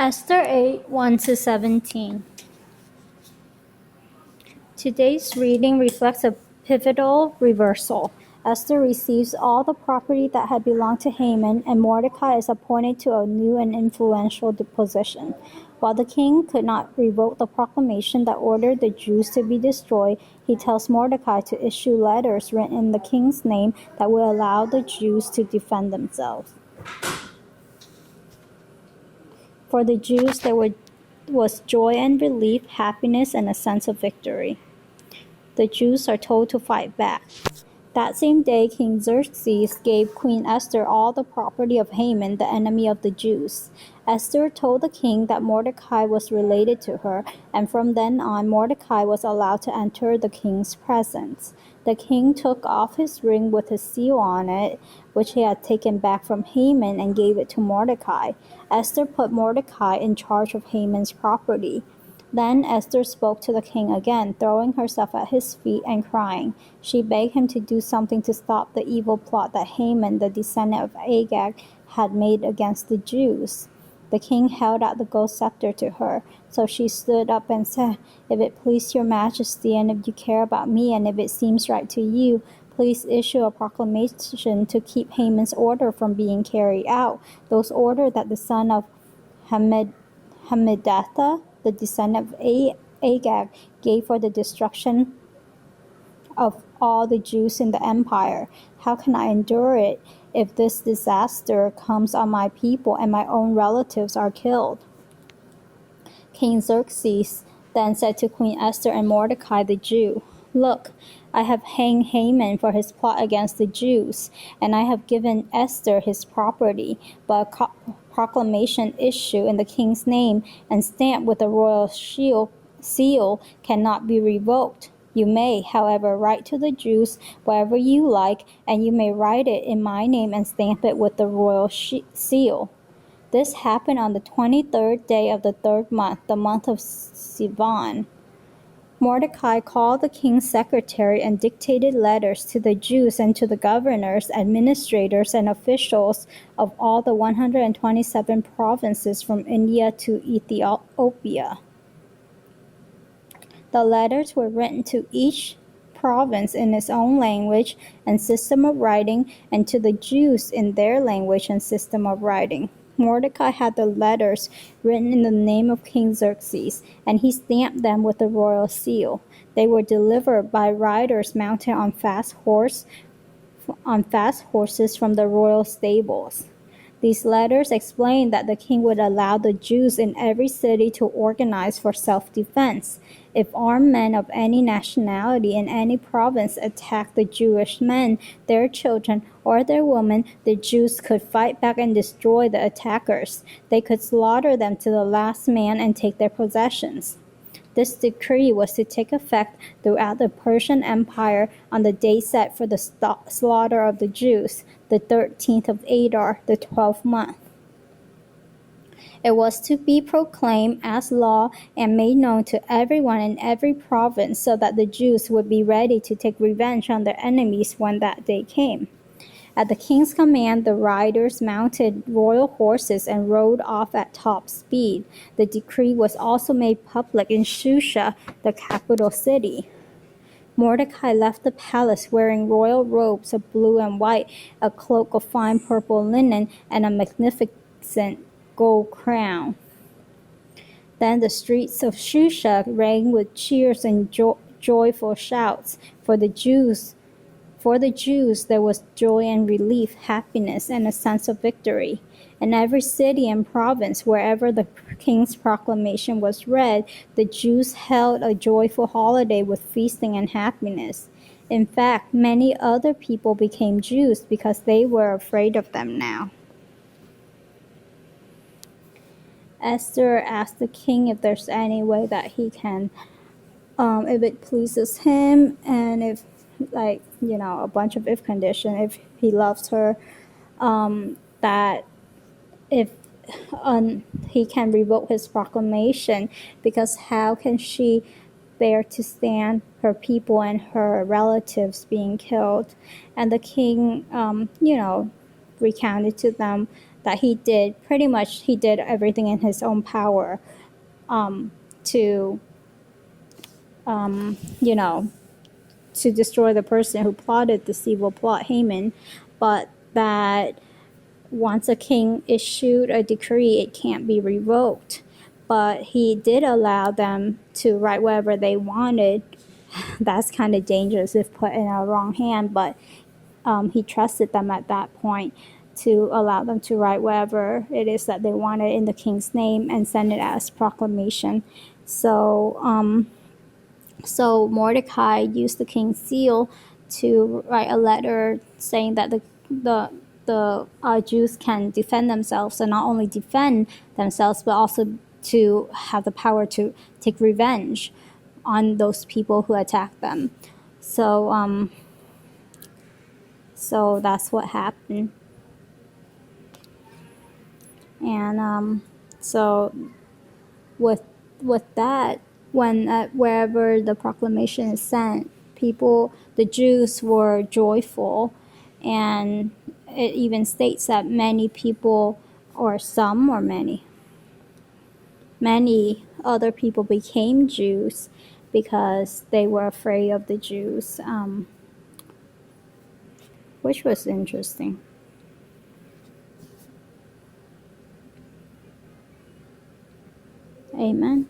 Esther 8 1-17. Today's reading reflects a pivotal reversal. Esther receives all the property that had belonged to Haman, and Mordecai is appointed to a new and influential position. While the king could not revoke the proclamation that ordered the Jews to be destroyed, he tells Mordecai to issue letters written in the king's name that will allow the Jews to defend themselves. For the Jews, there was joy and relief, happiness, and a sense of victory. The Jews are told to fight back. That same day, King Xerxes gave Queen Esther all the property of Haman, the enemy of the Jews. Esther told the king that Mordecai was related to her, and from then on, Mordecai was allowed to enter the king's presence. The king took off his ring with his seal on it, which he had taken back from Haman, and gave it to Mordecai. Esther put Mordecai in charge of Haman's property. Then Esther spoke to the king again, throwing herself at his feet and crying. She begged him to do something to stop the evil plot that Haman, the descendant of Agag, had made against the Jews. The king held out the gold scepter to her, so she stood up and said, "If it please your majesty, and if you care about me, and if it seems right to you, please issue a proclamation to keep Haman's order from being carried out, those orders that the son of Hammedatha, the descendant of Agag, gave for the destruction of all the Jews in the empire. How can I endure it if this disaster comes on my people and my own relatives are killed?" King Xerxes then said to Queen Esther and Mordecai the Jew, "Look, I have hanged Haman for his plot against the Jews, and I have given Esther his property, but a proclamation issued in the king's name and stamped with the royal seal cannot be revoked. You may, however, write to the Jews whatever you like, and you may write it in my name and stamp it with the royal seal." This happened on the 23rd day of the 3rd month, the month of Sivan. Mordecai called the king's secretary and dictated letters to the Jews and to the governors, administrators, and officials of all the 127 provinces from India to Ethiopia. The letters were written to each province in its own language and system of writing, and to the Jews in their language and system of writing. Mordecai had the letters written in the name of King Xerxes, and he stamped them with the royal seal. They were delivered by riders mounted on fast horses from the royal stables. These letters explained that the king would allow the Jews in every city to organize for self-defense. If armed men of any nationality in any province attacked the Jewish men, their children, or their women, the Jews could fight back and destroy the attackers. They could slaughter them to the last man and take their possessions. This decree was to take effect throughout the Persian Empire on the day set for the slaughter of the Jews, the 13th of Adar, the 12th month. It was to be proclaimed as law and made known to everyone in every province, so that the Jews would be ready to take revenge on their enemies when that day came. At the king's command, the riders mounted royal horses and rode off at top speed. The decree was also made public in Shusha, the capital city. Mordecai left the palace wearing royal robes of blue and white, a cloak of fine purple linen, and a magnificent gold crown. Then the streets of Shusha rang with cheers and joyful shouts. For the Jews, there was joy and relief, happiness, and a sense of victory. In every city and province, wherever the king's proclamation was read, the Jews held a joyful holiday with feasting and happiness. In fact, many other people became Jews because they were afraid of them now. Esther asked the king if there's any way that he can, if it pleases him, and if, a bunch of if condition, if he loves her, that if he can revoke his proclamation, because how can she bear to stand her people and her relatives being killed? And the king, recounted to them that he did pretty much he did everything in his own power to you know, to destroy the person who plotted this evil plot, Haman, but that once a king issued a decree, it can't be revoked. But he did allow them to write whatever they wanted. That's kind of dangerous if put in a wrong hand, but he trusted them at that point to allow them to write whatever it is that they wanted in the king's name and send it as proclamation. So Mordecai used the king's seal to write a letter saying that the Jews can defend themselves, and not only defend themselves, but also to have the power to take revenge on those people who attacked them. So that's what happened. And so with that, when wherever the proclamation is sent, the Jews were joyful, and it even states that many people, or some or many other people became Jews because they were afraid of the Jews, which was interesting. Amen.